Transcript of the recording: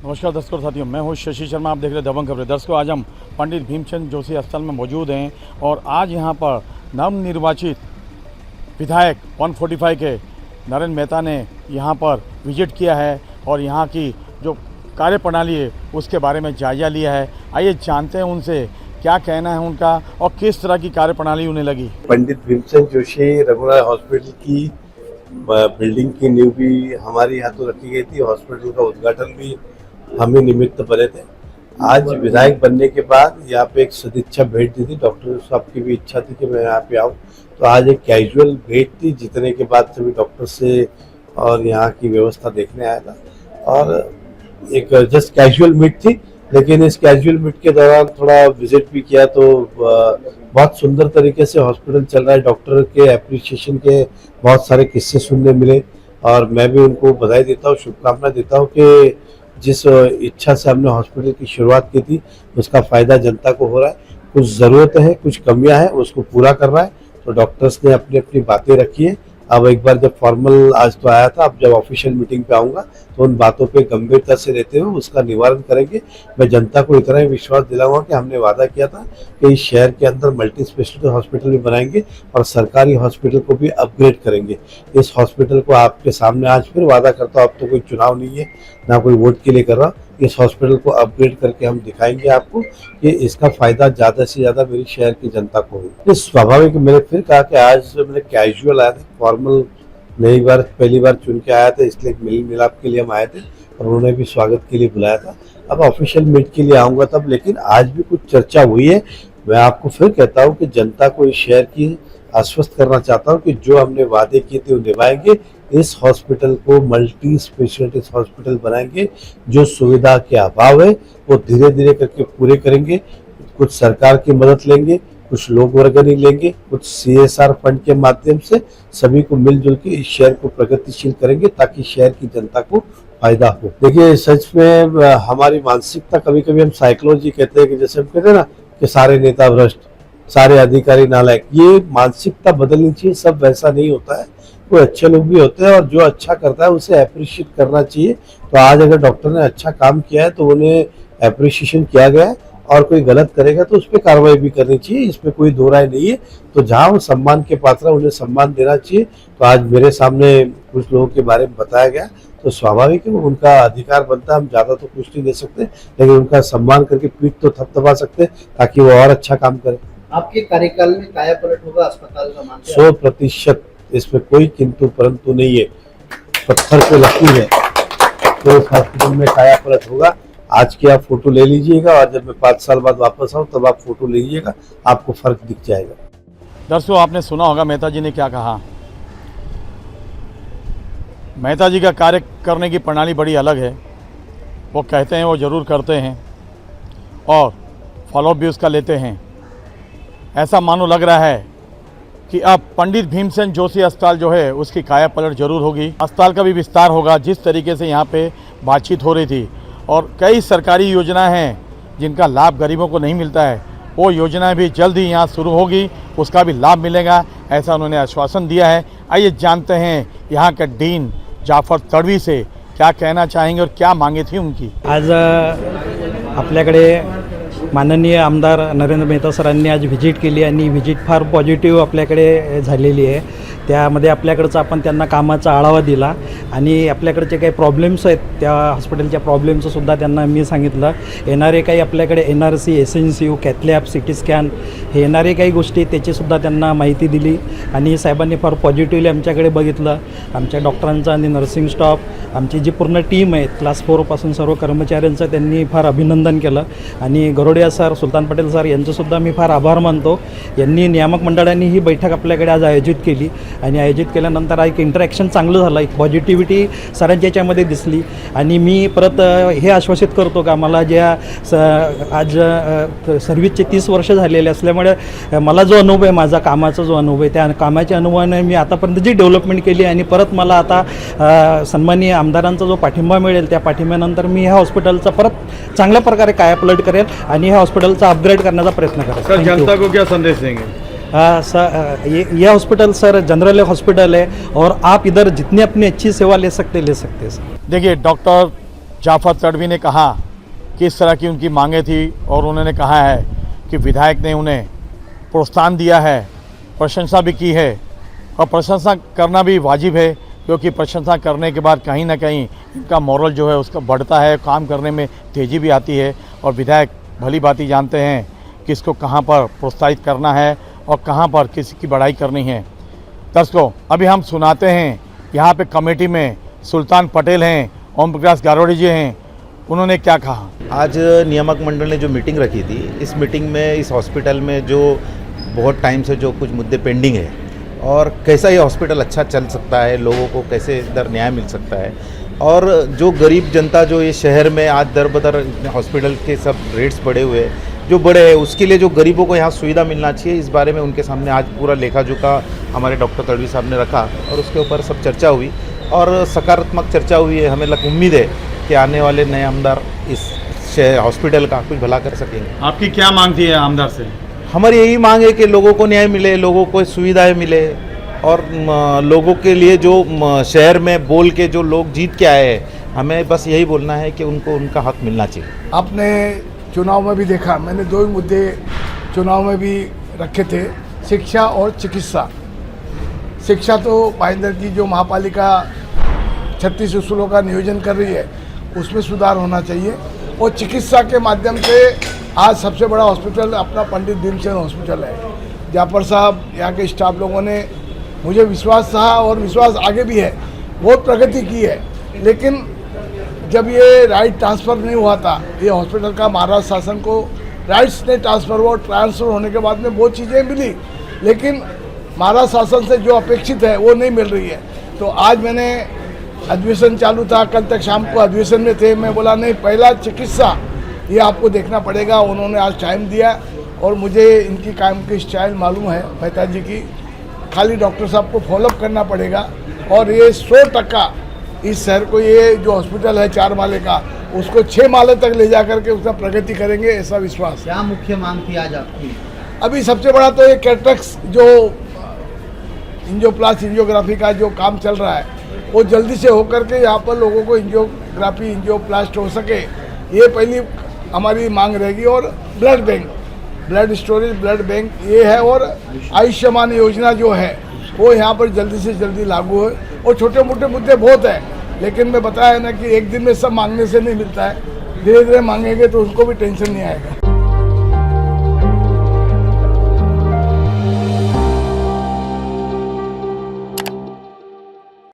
नमस्कार दर्शकों साथियों, मैं हूं शशि शर्मा। आप देख रहे हैं दबंग खबरें। दर्शकों, आज हम पंडित भीमचंद जोशी अस्पताल में मौजूद हैं और आज यहां पर नवनिर्वाचित विधायक 145 के नरेंद्र मेहता ने यहां पर विजिट किया है और यहां की जो कार्यप्रणाली है उसके बारे में जायजा लिया है। आइए जानते हैं उनसे क्या कहना है उनका और किस तरह की कार्यप्रणाली उन्हें लगी। पंडित भीमचंद जोशी रघुनाथ हॉस्पिटल की बिल्डिंग की नींव भी हमारे यहाँ तो रखी गई थी। हॉस्पिटल का उद्घाटन भी हम ही निमित्त बने थे। आज विधायक बनने के बाद यहाँ पे एक सदिच्छा भेंट दी थी। डॉक्टर साहब की भी इच्छा थी कि मैं यहाँ पे आऊँ, तो आज एक कैजुअल भेंट थी। जितने के बाद सभी डॉक्टर से और यहाँ की व्यवस्था देखने आया था और एक जस्ट कैजुअल मीट थी। लेकिन इस कैजुअल मीट के दौरान थोड़ा विजिट भी किया तो बहुत सुंदर तरीके से हॉस्पिटल चल रहा है। डॉक्टर के एप्रिसिएशन के बहुत सारे किस्से सुनने मिले और मैं भी उनको बधाई देता हूँ, शुभकामनाएं देता हूँ कि जिस इच्छा से हमने हॉस्पिटल की शुरुआत की थी उसका फ़ायदा जनता को हो रहा है। कुछ ज़रूरतें हैं, कुछ कमियां हैं, उसको पूरा कर रहा है। तो डॉक्टर्स ने अपनी अपनी बातें रखी है। अब एक बार जब फॉर्मल आज तो आया था, अब जब ऑफिशियल मीटिंग पे आऊँगा तो उन बातों पे गंभीरता से रहते हुए उसका निवारण करेंगे। मैं जनता को इतना ही विश्वास दिलाऊंगा कि हमने वादा किया था कि इस शहर के अंदर मल्टी स्पेशलिटी हॉस्पिटल भी बनाएंगे और सरकारी हॉस्पिटल को भी अपग्रेड करेंगे। इस हॉस्पिटल को आपके सामने आज फिर वादा करता हूँ, अब तो कोई चुनाव नहीं है, ना कोई वोट के लिए कर रहा। इस हॉस्पिटल को अपग्रेड करके हम दिखाएंगे आपको कि इसका फायदा ज़्यादा से ज़्यादा मेरी शहर की जनता को हो। स्वाभाविक मैंने फिर कहा कि आज मैंने कैजुअल आया था, फॉर्मल पहली बार चुन के आया था, इसलिए मेल मिलाप के लिए हम आए थे और उन्होंने भी स्वागत के लिए बुलाया था। अब ऑफिशियल मीट के लिए आऊँगा तब, लेकिन आज भी कुछ चर्चा हुई है। मैं आपको फिर कहता हूँ कि जनता को इस शहर की आश्वस्त करना चाहता हूँ कि जो हमने वादे किए थे वो निभाएंगे। इस हॉस्पिटल को मल्टी स्पेशलिटी हॉस्पिटल बनाएंगे। जो सुविधा के अभाव है वो धीरे धीरे करके पूरे करेंगे। कुछ सरकार की मदद लेंगे, कुछ लोक वर्गनी लेंगे, कुछ CSR फंड के माध्यम से सभी को मिलजुल के इस शहर को प्रगतिशील करेंगे ताकि शहर की जनता को फायदा हो। देखिए, सच में हमारी मानसिकता, कभी कभी हम साइकोलॉजी कहते हैं कि जैसे हम कहते हैं ना कि सारे नेता भ्रष्ट, सारे अधिकारी नालायक, ये मानसिकता बदलनी चाहिए। सब वैसा नहीं होता है, कोई अच्छे लोग भी होते हैं और जो अच्छा करता है उसे अप्रिशिएट करना चाहिए। तो आज अगर डॉक्टर ने अच्छा काम किया है तो उन्हें अप्रिशिएशन किया गया है और कोई गलत करेगा तो उस पर कार्रवाई भी करनी चाहिए, इसमें कोई दो राय नहीं है। तो जहाँ वो सम्मान के पात्र है उन्हें सम्मान देना चाहिए। तो आज मेरे सामने कुछ लोगों के बारे में बताया गया तो स्वाभाविक है, वो उनका अधिकार बनता है। हम ज़्यादा तो कुछ नहीं दे सकते, लेकिन उनका सम्मान करके पीठ तो थपथपा सकते ताकि वो और अच्छा काम करे। आपके कार्यकाल में कायापलट होगा अस्पताल का, मानते हैं? 100%, इसमें कोई किंतु परंतु नहीं है। पत्थर पे लकीर है, तो इस हॉस्पिटल में कायापलट होगा। आज की आप फोटो ले लीजिएगा और जब मैं 5 साल बाद वापस आऊँ तब आप फोटो ले लीजिएगा, आपको फर्क दिख जाएगा। दर्शकों, आपने सुना होगा मेहता जी ने क्या कहा। मेहता जी का कार्य करने की प्रणाली बड़ी अलग है। वो कहते हैं वो ज़रूर करते हैं और फॉलोअप भी उसका लेते हैं। ऐसा मानो लग रहा है कि अब पंडित भीमचंद जोशी अस्पताल जो है उसकी काया पलट जरूर होगी। अस्पताल का भी विस्तार होगा। जिस तरीके से यहाँ पे बातचीत हो रही थी और कई सरकारी योजनाएं हैं जिनका लाभ गरीबों को नहीं मिलता है, वो योजनाएं भी जल्द ही यहाँ शुरू होगी, उसका भी लाभ मिलेगा, ऐसा उन्होंने आश्वासन दिया है। आइए जानते हैं यहाँ के डीन जाफर तडवी से क्या कहना चाहेंगे और क्या मांगे थी उनकी। आज आपल्याकडे माननीय आमदार नरेंद्र मेहता सरांनी आज व्हिजिट केली आणि व्हिजिट फार पॉझिटिव्ह आपल्याकडे झालेली आहे। त्यामध्ये आपल्याकडचं आपण त्यांना कामाचा आढावा दिला आणि आपल्याकडचे काही प्रॉब्लेम्स आहेत त्या हॉस्पिटलच्या प्रॉब्लेमचं सुद्धा त्यांना मी सांगितलं। येणारे काही आपल्याकडे NRC, SNCU, cath lab, CT scan हे येणारे काही गोष्टी त्याचीसुद्धा त्यांना माहिती दिली आणि साहेबांनी फार पॉझिटिव्हली आमच्याकडे बघितलं। आमच्या डॉक्टरांचा आणि नर्सिंग स्टाफ, आमची जी पूर्ण टीम आहे क्लास 4 पासून सर्व कर्मचाऱ्यांचं त्यांनी फार अभिनंदन केलं आणि गरोडिया सर, सुलतान पटेल सर यांचंसुद्धा मी फार आभार मानतो। यांनी नियामक मंडळाने ही बैठक आपल्याकडे आज आयोजित केली आणि आयोजित केल्यानंतर एक इंटरॅक्शन चांगलं झालं, एक पॉझिटिव्हिटी सरांच्या याच्यामध्ये दिसली आणि मी परत हे आश्वासित करतो का मला ज्या आज सर्व्हिसचे 30 वर्ष झालेले असल्यामुळे मला जो अनुभव आहे, माझा कामाचा जो अनुभव आहे, त्या कामाच्या अनुभवाने मी आतापर्यंत जी डेव्हलपमेंट केली आणि परत मला आता सन्माननीय आमदारांचा जो पाठिंबा मिळेल त्या पाठिंब्यानंतर मी ह्या हॉस्पिटलचा परत चांगल्या प्रकारे कायापलट करेल आणि ह्या हॉस्पिटलचा अपग्रेड करण्याचा प्रयत्न करेल। सर, जनता को क्या संदेश देंगे? ये हॉस्पिटल सर जनरल हॉस्पिटल है और आप इधर जितनी अपनी अच्छी सेवा ले सकते हैं सर। देखिए, डॉक्टर जाफर तड़वी ने कहा किस तरह की उनकी मांगे थी और उन्होंने कहा है कि विधायक ने उन्हें प्रोत्साहन दिया है, प्रशंसा भी की है और प्रशंसा करना भी वाजिब है, क्योंकि प्रशंसा करने के बाद कहीं ना कहीं इनका मोरल जो है उसका बढ़ता है, काम करने में तेज़ी भी आती है और विधायक भली भांति जानते हैं कि इसको कहाँ पर प्रोत्साहित करना है और कहाँ पर किसी की बढ़ाई करनी है। दर्शकों, अभी हम सुनाते हैं यहाँ पे कमेटी में सुल्तान पटेल हैं, ओम प्रकाश गारोड़ी जी हैं, उन्होंने क्या कहा। आज नियामक मंडल ने जो मीटिंग रखी थी, इस मीटिंग में इस हॉस्पिटल में जो बहुत टाइम से जो कुछ मुद्दे पेंडिंग है और कैसा ये हॉस्पिटल अच्छा चल सकता है, लोगों को कैसे इधर न्याय मिल सकता है और जो गरीब जनता जो ये शहर में आज दर बदर हॉस्पिटल के सब रेट्स बढ़े हुए जो बढ़े हैं, उसके लिए जो गरीबों को यहाँ सुविधा मिलना चाहिए, इस बारे में उनके सामने आज पूरा लेखा जोखा हमारे डॉक्टर तड़वी साहब ने रखा और उसके ऊपर सब चर्चा हुई और सकारात्मक चर्चा हुई है। हमें उम्मीद है कि आने वाले नए आमदार इस हॉस्पिटल का कुछ भला कर सकेंगे। आपकी क्या मांग थी आमदार से। हमारी यही मांग है कि लोगों को न्याय मिले, लोगों को सुविधाएं मिले और लोगों के लिए जो शहर में बोल के जो लोग जीत के आए हैं, हमें बस यही बोलना है कि उनको उनका हक मिलना चाहिए। आपने चुनाव में भी देखा, मैंने दो ही मुद्दे चुनाव में भी रखे थे, शिक्षा और चिकित्सा। शिक्षा तो भाईंदर की जो महापालिका 36 स्कूलों का नियोजन कर रही है उसमें सुधार होना चाहिए और चिकित्सा के माध्यम से आज सबसे बड़ा हॉस्पिटल अपना पंडित भीमसेन हॉस्पिटल है। जाफर साहब, यहाँ के स्टाफ लोगों ने, मुझे विश्वास था और विश्वास आगे भी है, बहुत प्रगति की है। लेकिन जब ये राइट ट्रांसफ़र नहीं हुआ था, ये हॉस्पिटल का महाराष्ट्र शासन को राइट्स नहीं ट्रांसफ़र हुआ, ट्रांसफ़र होने के बाद में बहुत चीज़ें मिली, लेकिन महाराष्ट्र शासन से जो अपेक्षित है वो नहीं मिल रही है। तो आज मैंने अधिवेशन चालू था, कल तक शाम को अधिवेशन में थे, मैं बोला नहीं, पहला चिकित्सा ये आपको देखना पड़ेगा। उन्होंने आज टाइम दिया और मुझे इनकी काम की स्टाइल मालूम है मेहता जी की, खाली डॉक्टर साहब को फॉलोअप करना पड़ेगा और ये 100% इस शहर को, ये जो हॉस्पिटल है 4 माले का, उसको 6 माले तक ले जा करके उसका प्रगति करेंगे, ऐसा विश्वास। क्या मुख्य मांग थी आज आपकी। अभी सबसे बड़ा तो ये कैटरेक्ट जो एंजियोप्लास्ट एंजियोग्राफी का जो काम चल रहा है वो जल्दी से होकर के यहाँ पर लोगों को एंजियोग्राफी एंजियोप्लास्ट हो सके, ये पहली हमारी मांग रहेगी। और blood bank, blood storage, blood bank ये है और आयुष्मान योजना जो है वो यहाँ पर जल्दी से जल्दी लागू हो। और छोटे मोटे मुद्दे बहुत हैं, लेकिन मैं बताया ना कि एक दिन में सब मांगने से नहीं मिलता है, धीरे धीरे मांगेंगे तो उनको भी टेंशन नहीं आएगा।